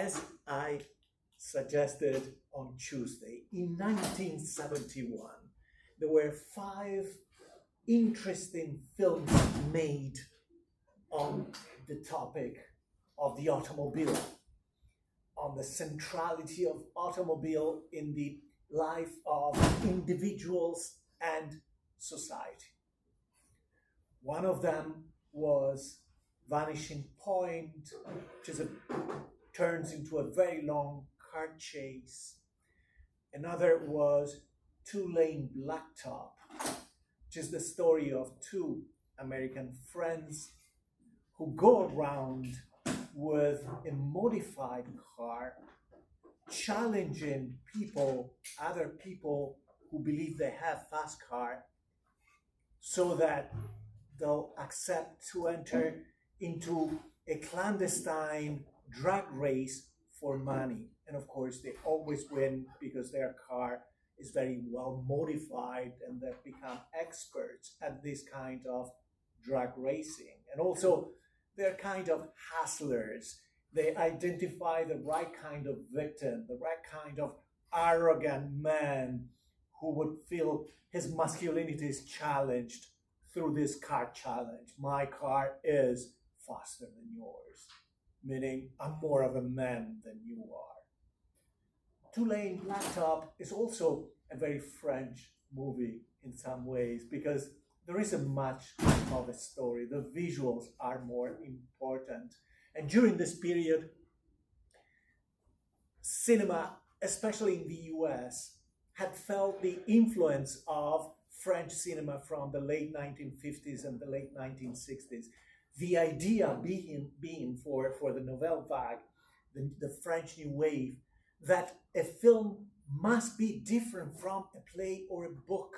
As I suggested on Tuesday, in 1971, there were five interesting films made on the topic of the automobile, on the centrality of automobile in the life of individuals and society. One of them was Vanishing Point, turns into a very long car chase. Another was Two-Lane Blacktop, which is the story of two American friends who go around with a modified car, challenging other people who believe they have fast car, so that they'll accept to enter into a clandestine drag race for money. And of course, they always win because their car is very well modified and they've become experts at this kind of drag racing. And also, they're kind of hustlers. They identify the right kind of victim, the right kind of arrogant man who would feel his masculinity is challenged through this car challenge. My car is faster than yours, meaning I'm more of a man than you are. Two-Lane Blacktop is also a very French movie in some ways because there isn't much of a story. The visuals are more important. And during this period, cinema, especially in the US, had felt the influence of French cinema from the late 1950s and the late 1960s. The idea being for the Nouvelle Vague, the French New Wave, that a film must be different from a play or a book,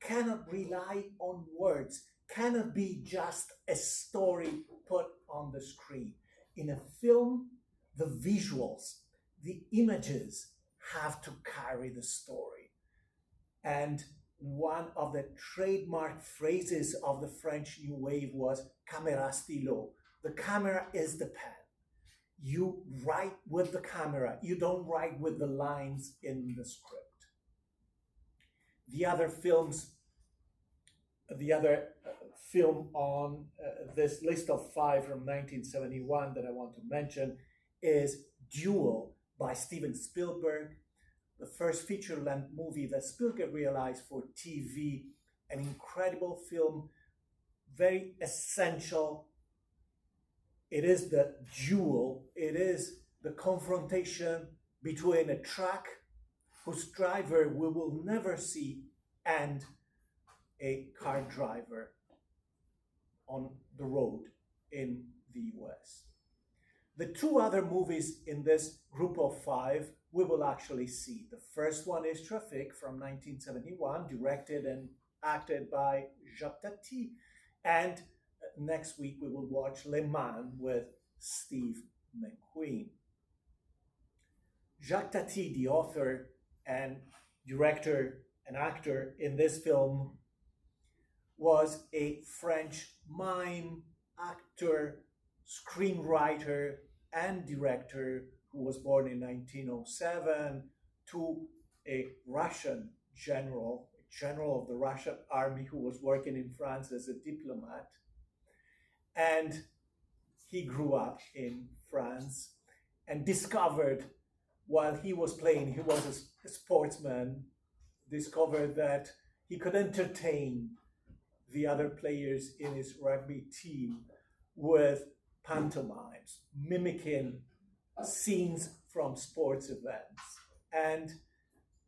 cannot rely on words, cannot be just a story put on the screen. In a film, the visuals, the images have to carry the story. And one of the trademark phrases of the French New Wave was caméra stylo. The camera is the pen. You write with the camera. You don't write with the lines in the script. The other film on this list of five from 1971 that I want to mention is Duel by Steven Spielberg, the first feature-length movie that Spielberg realized for TV, an incredible film, very essential. It is the duel, it is the confrontation between a truck whose driver we will never see and a car driver on the road in the US. The two other movies in this group of five we will actually see. The first one is Trafic from 1971, directed and acted by Jacques Tati. And next week we will watch Le Mans with Steve McQueen. Jacques Tati, the author and director and actor in this film, was a French mime, actor, screenwriter, and director who was born in 1907 to a Russian general of the Russian army who was working in France as a diplomat. And he grew up in France and discovered, while he was playing, he was a sportsman, discovered that he could entertain the other players in his rugby team with pantomimes, mimicking scenes from sports events. And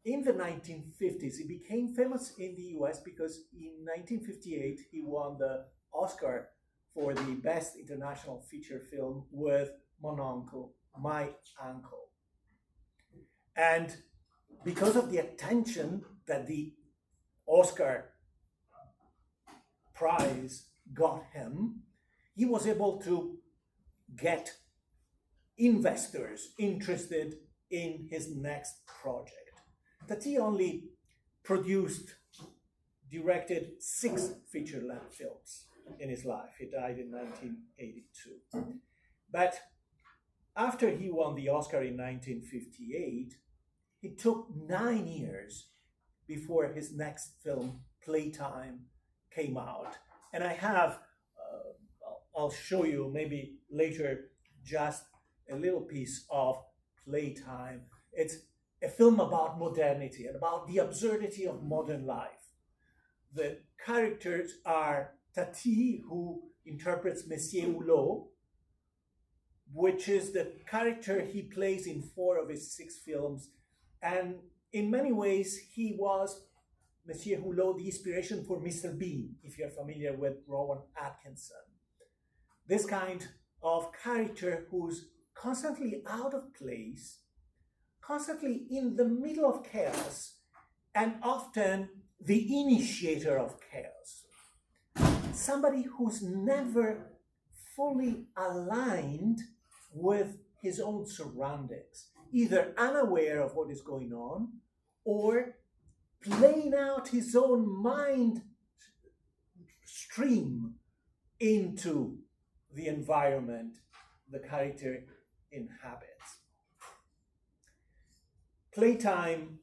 in the 1950s, he became famous in the US because in 1958, he won the Oscar for the Best International Feature Film with Mon Uncle, My Uncle. And because of the attention that the Oscar prize got him, he was able to get investors interested in his next project. Tati only directed 6 feature-length films in his life. He died in 1982. But After he won the Oscar in 1958, it took 9 years before his next film, Playtime, came out. And I'll show you maybe later just a little piece of Playtime. It's a film about modernity and about the absurdity of modern life. The characters are Tati, who interprets Monsieur Hulot, which is the character he plays in 4 of his 6 films. And in many ways, he was Monsieur Hulot, the inspiration for Mr. Bean, if you're familiar with Rowan Atkinson. This kind of character who's constantly out of place, constantly in the middle of chaos, and often the initiator of chaos. Somebody who's never fully aligned with his own surroundings, either unaware of what is going on or playing out his own mind stream into the environment the character inhabits. Playtime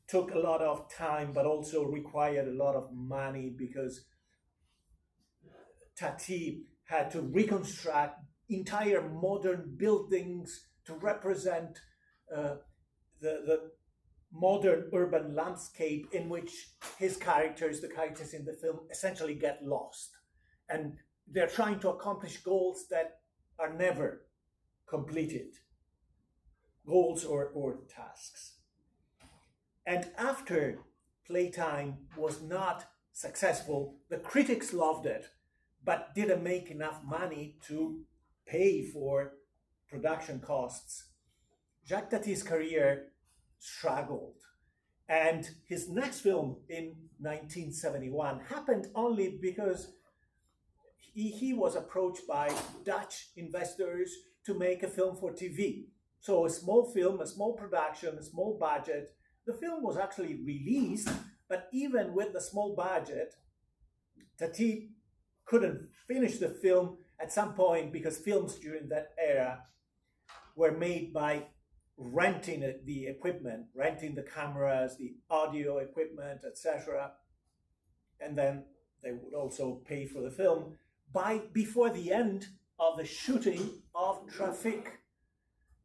took a lot of time, but also required a lot of money because Tati had to reconstruct entire modern buildings to represent the modern urban landscape in which his characters, the characters in the film, essentially get lost. And they're trying to accomplish goals that are never completed, goals or tasks. And after Playtime was not successful, the critics loved it, but didn't make enough money to pay for production costs. Jacques Tati's career struggled. And his next film in 1971 happened only because he was approached by Dutch investors to make a film for TV. So a small film, a small production, a small budget. The film was actually released, but even with the small budget, Tati couldn't finish the film at some point because films during that era were made by renting the equipment, renting the cameras, the audio equipment, etc. And then they would also pay for the film. Before the end of the shooting of Trafic,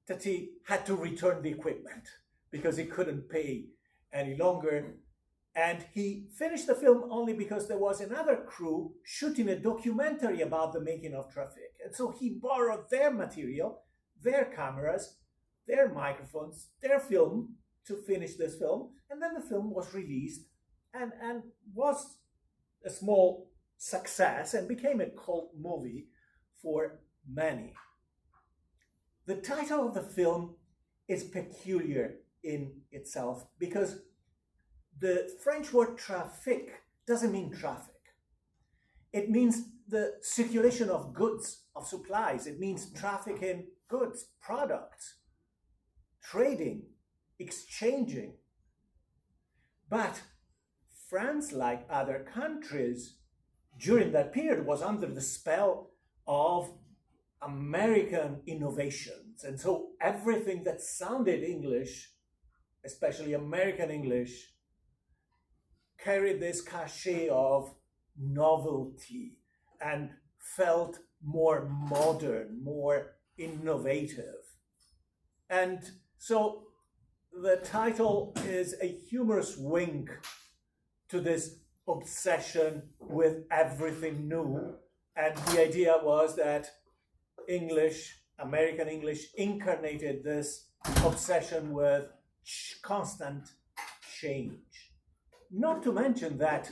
Tati had to return the equipment because he couldn't pay any longer. And he finished the film only because there was another crew shooting a documentary about the making of Trafic. And so he borrowed their material, their cameras, their microphones, their film to finish this film. And then the film was released and was a small success and became a cult movie for many. The title of the film is peculiar in itself because the French word trafic doesn't mean traffic. It means the circulation of goods, of supplies. It means traffic in goods, products, trading, exchanging. But France, like other countries, during that period was under the spell of American innovations. And so everything that sounded English, especially American English, carried this cachet of novelty and felt more modern, more innovative. And so the title is a humorous wink to this obsession with everything new. And the idea was that English, American English, incarnated this obsession with constant change. Not to mention that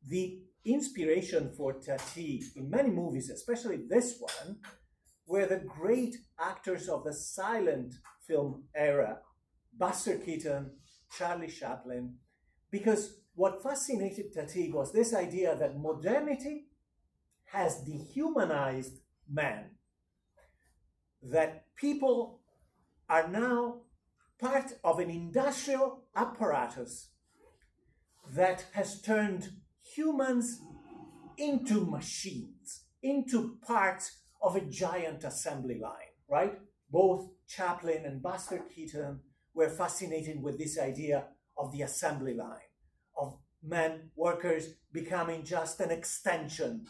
the inspiration for Tati in many movies, especially this one, were the great actors of the silent film era, Buster Keaton, Charlie Chaplin, because what fascinated Tati was this idea that modernity has dehumanized man, that people are now part of an industrial apparatus that has turned humans into machines, into parts of a giant assembly line, right? Both Chaplin and Buster Keaton were fascinated with this idea of the assembly line, of men, workers becoming just an extension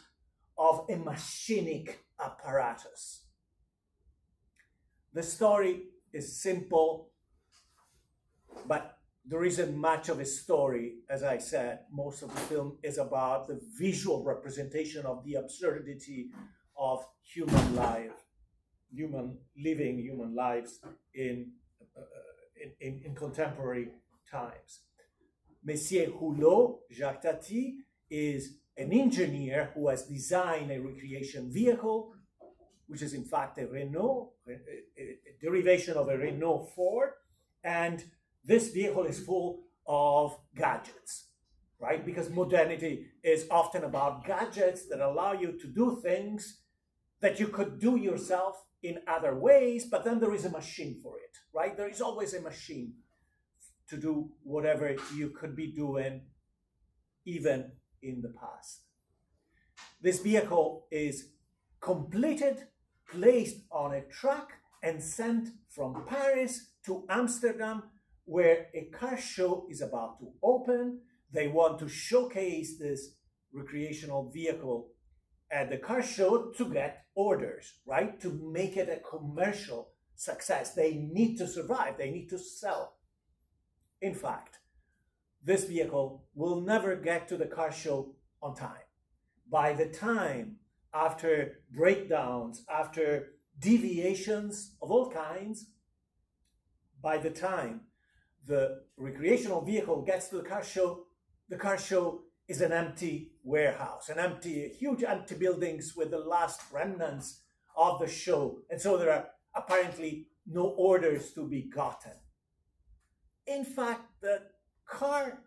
of a machinic apparatus. The story is simple, but there isn't much of a story. As I said, most of the film is about the visual representation of the absurdity of human life, human lives in contemporary times. Monsieur Hulot, Jacques Tati, is an engineer who has designed a recreation vehicle, which is in fact a Renault, a derivation of a Renault 4, and this vehicle is full of gadgets, right? Because modernity is often about gadgets that allow you to do things that you could do yourself in other ways, but then there is a machine for it, right? There is always a machine to do whatever you could be doing even in the past. This vehicle is completed, placed on a truck, and sent from Paris to Amsterdam, where a car show is about to open. They want to showcase this recreational vehicle at the car show to get orders, right? To make it a commercial success. They need to survive, they need to sell. In fact, this vehicle will never get to the car show on time. By the time, after breakdowns, after deviations of all kinds, by the time the recreational vehicle gets to the car show is an empty warehouse, huge empty buildings with the last remnants of the show. And so there are apparently no orders to be gotten. In fact, the car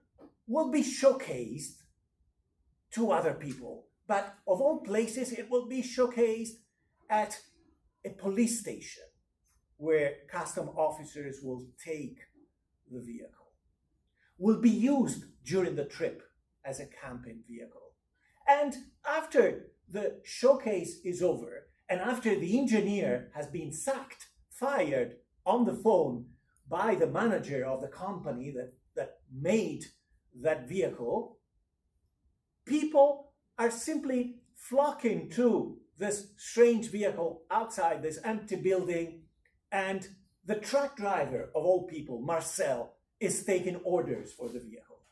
will be showcased to other people, but of all places, it will be showcased at a police station where custom officers will take the vehicle, will be used during the trip as a camping vehicle. And after the showcase is over, and after the engineer has been sacked, fired on the phone by the manager of the company that made that vehicle, people are simply flocking to this strange vehicle outside this empty building, and the truck driver of all people, Marcel, is taking orders for the vehicle.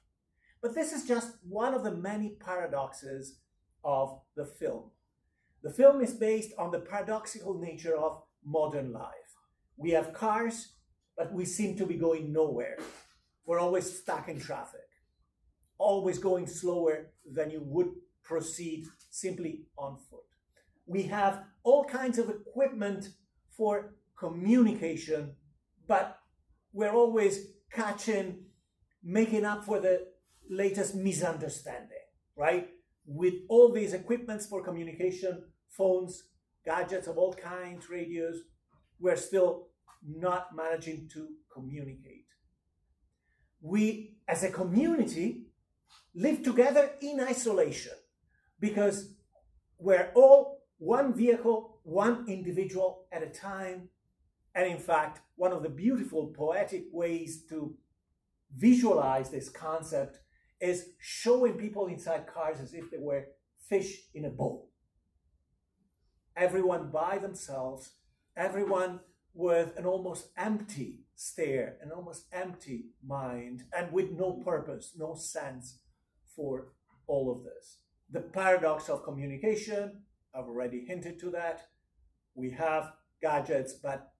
But this is just one of the many paradoxes of the film. The film is based on the paradoxical nature of modern life. We have cars, but we seem to be going nowhere. We're always stuck in traffic, always going slower than you would proceed simply on foot. We have all kinds of equipment for communication, but we're always making up for the latest misunderstanding, right? With all these equipments for communication, phones, gadgets of all kinds, radios, we're still not managing to communicate. We, as a community, live together in isolation because we're all one vehicle, one individual at a time. And in fact, one of the beautiful poetic ways to visualize this concept is showing people inside cars as if they were fish in a bowl. Everyone by themselves, everyone with an almost empty stare, an almost empty mind, and with no purpose, no sense for all of this. The paradox of communication, I've already hinted to that. We have gadgets, but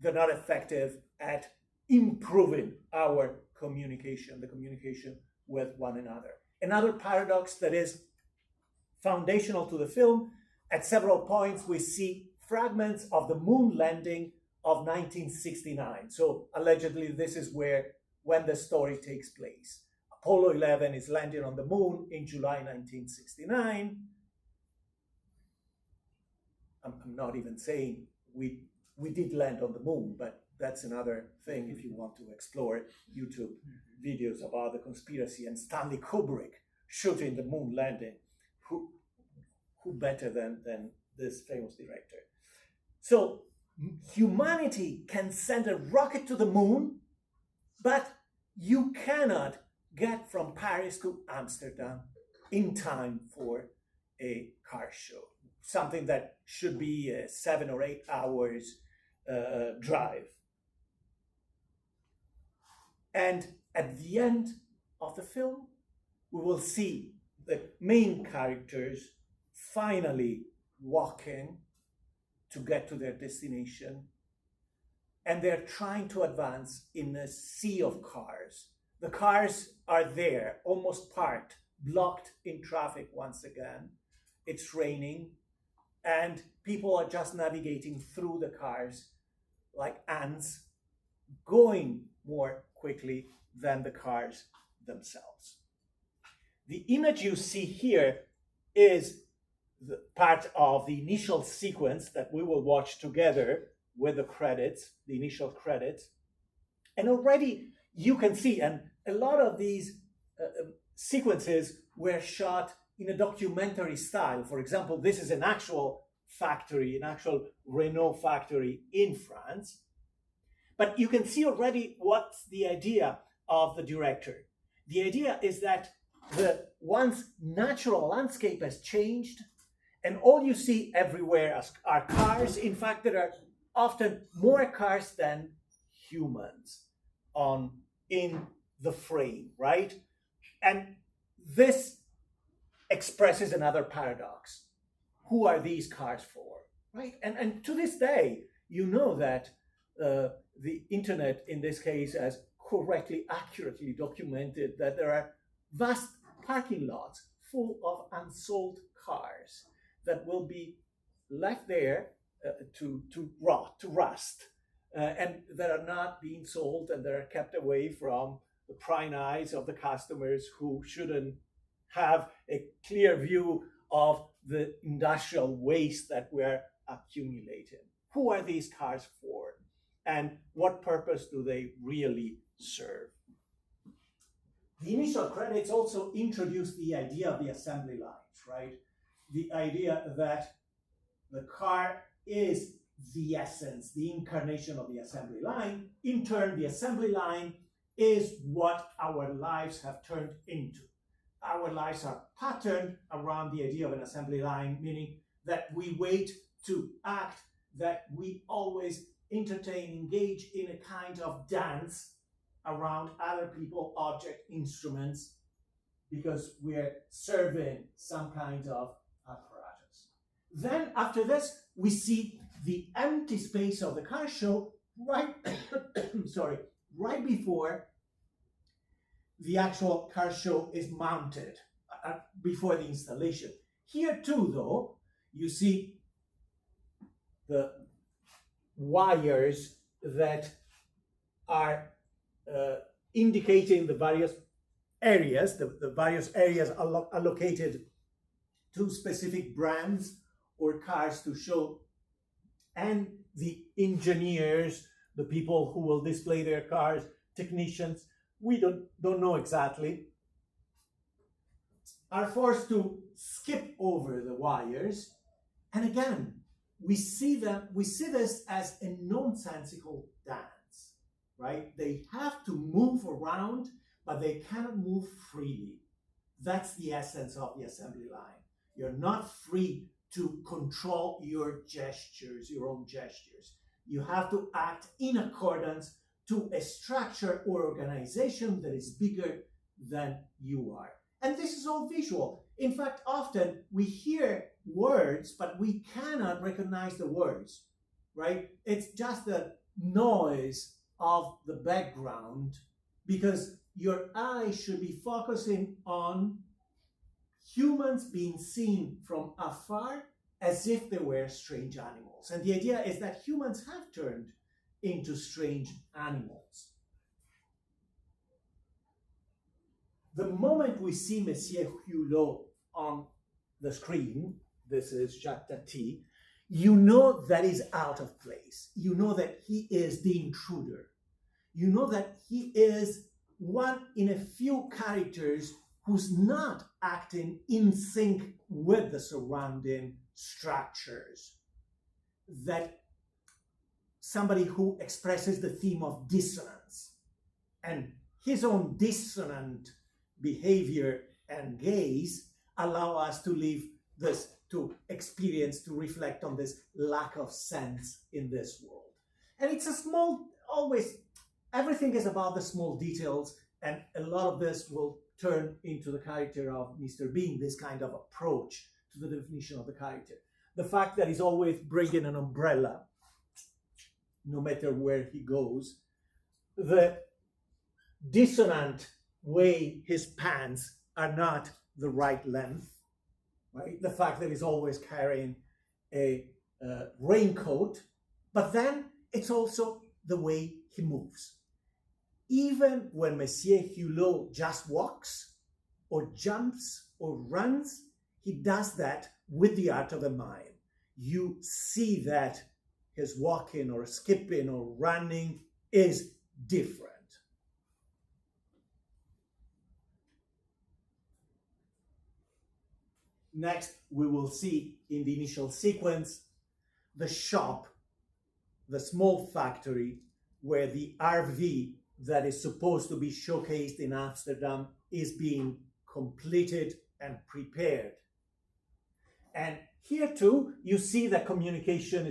they're not effective at improving our communication, the communication with one another. Another paradox that is foundational to the film, at several points we see fragments of the moon landing of 1969. So allegedly this is when the story takes place. Apollo 11 is landing on the moon in July 1969. I'm not even saying we did land on the moon, but that's another thing if you want to explore YouTube videos about the conspiracy and Stanley Kubrick shooting the moon landing. Who better than this famous director. So humanity can send a rocket to the moon, but you cannot get from Paris to Amsterdam in time for a car show, something that should be a 7 or 8 hours drive. And at the end of the film, we will see the main characters finally walking to get to their destination. And they're trying to advance in a sea of cars. The cars are there, almost parked, blocked in traffic once again. It's raining, and people are just navigating through the cars like ants, going more quickly than the cars themselves. The image you see here is the part of the initial sequence that we will watch together with the credits, the initial credits. And already you can see, and a lot of these sequences were shot in a documentary style. For example, this is an actual factory, an actual Renault factory in France. But you can see already what's the idea of the director. The idea is that the once natural landscape has changed, and all you see everywhere are cars. In fact, there are often more cars than humans in the frame, right? And this expresses another paradox. Who are these cars for, right? And to this day, you know that the internet, in this case, has correctly, accurately documented that there are vast parking lots full of unsold cars that will be left there to rust, and that are not being sold, and that are kept away from the prying eyes of the customers who shouldn't have a clear view of the industrial waste that we're accumulating. Who are these cars for? And what purpose do they really serve? The initial credits also introduce the idea of the assembly lines, right? The idea that the car is the essence, the incarnation of the assembly line. In turn, the assembly line is what our lives have turned into. Our lives are patterned around the idea of an assembly line, meaning that we wait to act, that we always entertain, engage in a kind of dance around other people, object, instruments, because we're serving some kind of apparatus. Then after this, we see the empty space of the car show right before the actual car show is mounted, before the installation. Here too, though, you see the wires that are indicating the various areas. The various areas are allocated to specific brands or cars to show, and the engineers, the people who will display their cars, technicians, we don't know exactly, are forced to skip over the wires. And again, we see this as a nonsensical dance, right? They have to move around, but they cannot move freely. That's the essence of the assembly line. You're not free to control your gestures, your own gestures. You have to act in accordance to a structure or organization that is bigger than you are. And this is all visual. In fact, often we hear words, but we cannot recognize the words, right? It's just the noise of the background, because your eye should be focusing on humans being seen from afar as if they were strange animals. And the idea is that humans have turned into strange animals. The moment we see Monsieur Hulot on the screen, this is Jacques Tati, you know that is out of place. You know that he is the intruder. You know that he is one in a few characters who's not acting in sync with the surrounding structures, that somebody who expresses the theme of dissonance and his own dissonant behavior and gaze allow us to live this, to experience, to reflect on this lack of sense in this world. And it's a small, always, everything is about the small details, and a lot of this will turn into the character of Mr. Bean, this kind of approach to the definition of the character. The fact that he's always bringing an umbrella, no matter where he goes, the dissonant way his pants are not the right length, right? The fact that he's always carrying a raincoat, but then it's also the way he moves. Even when Monsieur Hulot just walks or jumps or runs, he does that with the art of a mime. You see that his walking or skipping or running is different. Next, we will see in the initial sequence the shop, the small factory where the RV that is supposed to be showcased in Amsterdam is being completed and prepared. And here too, you see that communication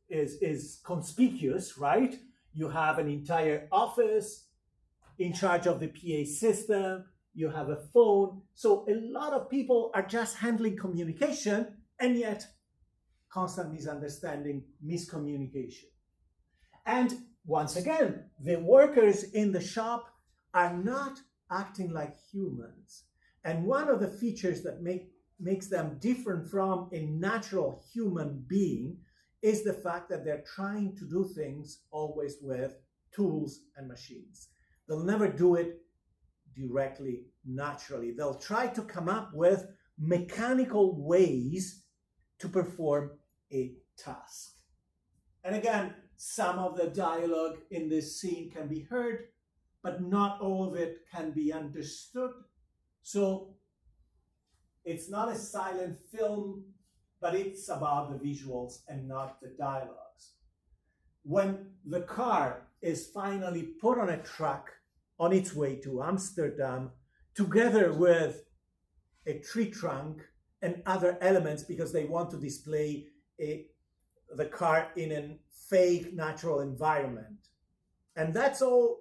is conspicuous, right? You have an entire office in charge of the PA system, you have a phone. So a lot of people are just handling communication, and yet constant misunderstanding, miscommunication. And once again, the workers in the shop are not acting like humans. And one of the features that makes them different from a natural human being is the fact that they're trying to do things always with tools and machines. They'll never do it directly, naturally. They'll try to come up with mechanical ways to perform a task. And again, some of the dialogue in this scene can be heard, but not all of it can be understood. So it's not a silent film, but it's about the visuals and not the dialogues. When the car is finally put on a truck on its way to Amsterdam, together with a tree trunk and other elements, because they want to display the car in a fake natural environment. And that's all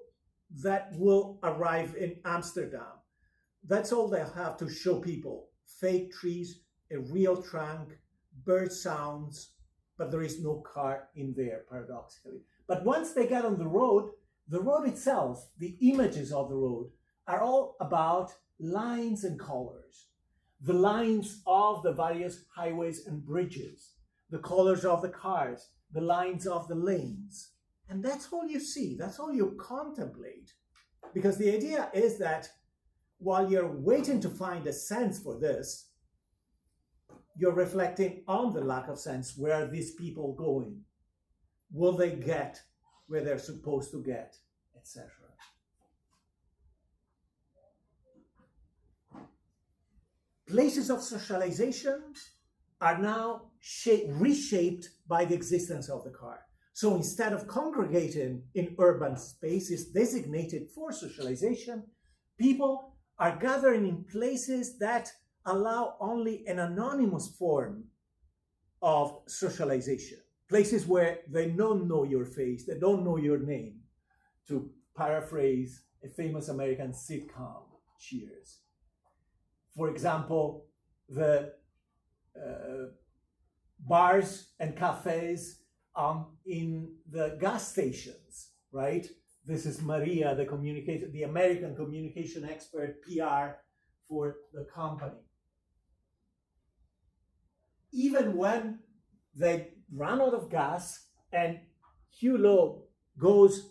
that will arrive in Amsterdam. That's all they have to show people. Fake trees, a real trunk, bird sounds, but there is no car in there, paradoxically. But once they get on the road itself, the images of the road are all about lines and colors. The lines of the various highways and bridges, the colors of the cars, the lines of the lanes. And that's all you see, that's all you contemplate. Because the idea is that while you're waiting to find a sense for this, you're reflecting on the lack of sense. Where are these people going? Will they get where they're supposed to get, etc. Places of socialization are now reshaped by the existence of the car. So instead of congregating in urban spaces designated for socialization, people are gathering in places that allow only an anonymous form of socialization. Places where they don't know your face, they don't know your name, to paraphrase a famous American sitcom, Cheers. For example, the bars and cafes in the gas stations, right? This is Maria, the American communication expert, PR for the company. Even when they run out of gas and Hulot goes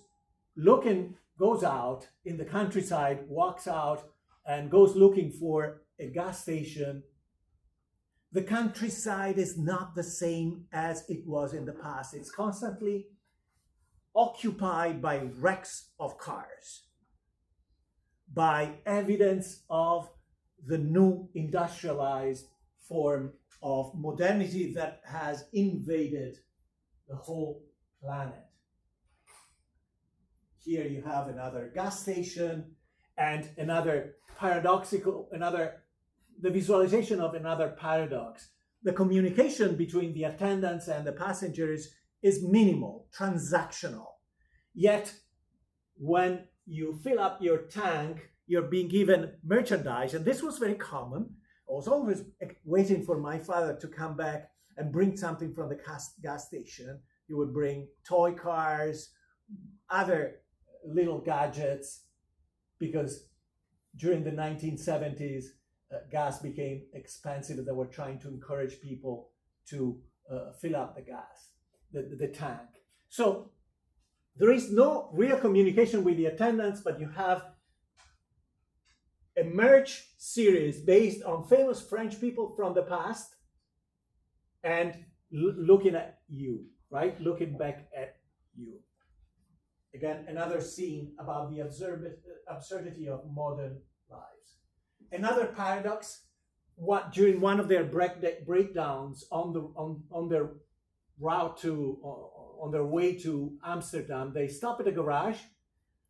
out in the countryside, walks out and goes looking for a gas station, the countryside is not the same as it was in the past. It's constantly occupied by wrecks of cars, by evidence of the new industrialized form of modernity that has invaded the whole planet. Here you have another gas station and another the visualization of another paradox. The communication between the attendants and the passengers is minimal, transactional. Yet, when you fill up your tank, you're being given merchandise, and this was very common. I was always waiting for my father to come back and bring something from the gas station. He would bring toy cars, other little gadgets, because during the 1970s, gas became expensive, and they were trying to encourage people to fill up the tank. So there is no real communication with the attendants, but you have a merch series based on famous French people from the past and looking at you, right? Looking back at you. Again, another scene about the absurdity of modern lives. Another paradox, during one of their breakdowns on their route on their way to Amsterdam, they stop at a garage,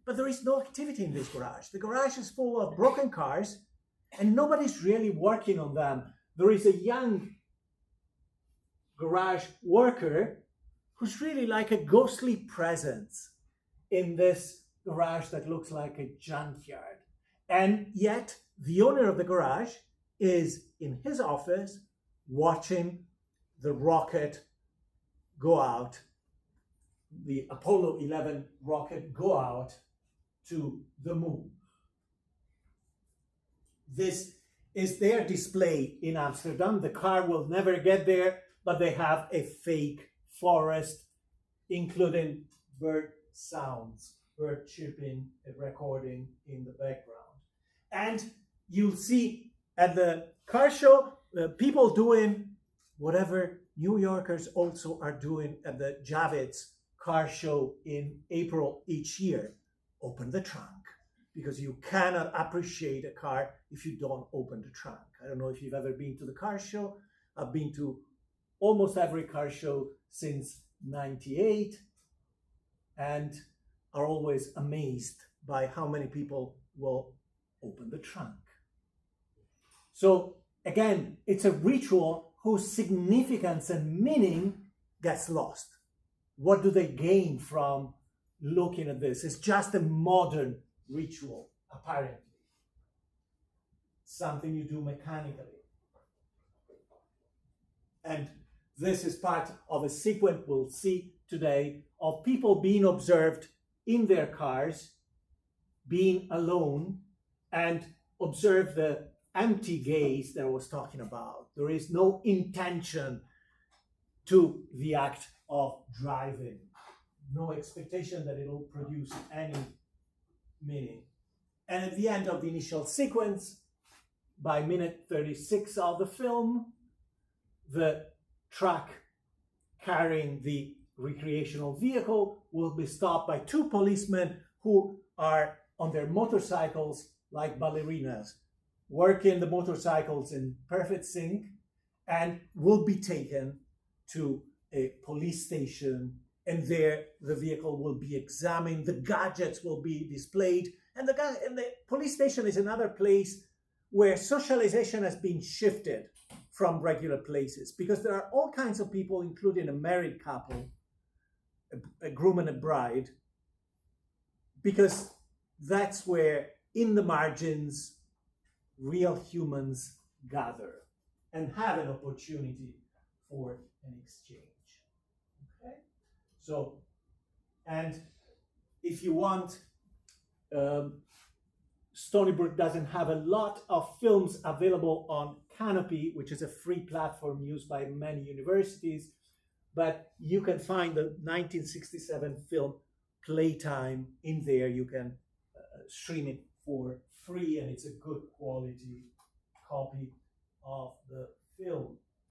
but there is no activity in this garage. The garage is full of broken cars, and nobody's really working on them. There is a young garage worker who's really like a ghostly presence in this garage that looks like a junkyard. And yet, the owner of the garage is in his office watching the rocket go out, the Apollo 11 rocket go out to the moon. This is their display in Amsterdam. The car will never get there, but they have a fake forest, including bird sounds, bird chirping, a recording in the background. And you'll see at the car show, people doing whatever New Yorkers also are doing at the Javits car show in April each year. Open the trunk, because you cannot appreciate a car if you don't open the trunk. I don't know if you've ever been to the car show. I've been to almost every car show since '98 and are always amazed by how many people will open the trunk. So again, it's a ritual whose significance and meaning gets lost. What do they gain from looking at this? It's just a modern ritual, apparently. Something you do mechanically. And this is part of a sequence we'll see today of people being observed in their cars, being alone, and observe the empty gaze that I was talking about. There is no intention to the act of driving. No expectation that it will produce any meaning. And at the end of the initial sequence, by minute 36 of the film, the truck carrying the recreational vehicle will be stopped by two policemen who are on their motorcycles like ballerinas, working the motorcycles in perfect sync, and will be taken to a police station, and there the vehicle will be examined, the gadgets will be displayed, and the police station is another place where socialization has been shifted from regular places, because there are all kinds of people, including a married couple, a groom and a bride, because that's where, in the margins, real humans gather and have an opportunity for an exchange. Okay? So, and if you want, Stony Brook doesn't have a lot of films available on Canopy, which is a free platform used by many universities, but you can find the 1967 film Playtime in there. You can stream it for free, and it's a good quality copy of the film.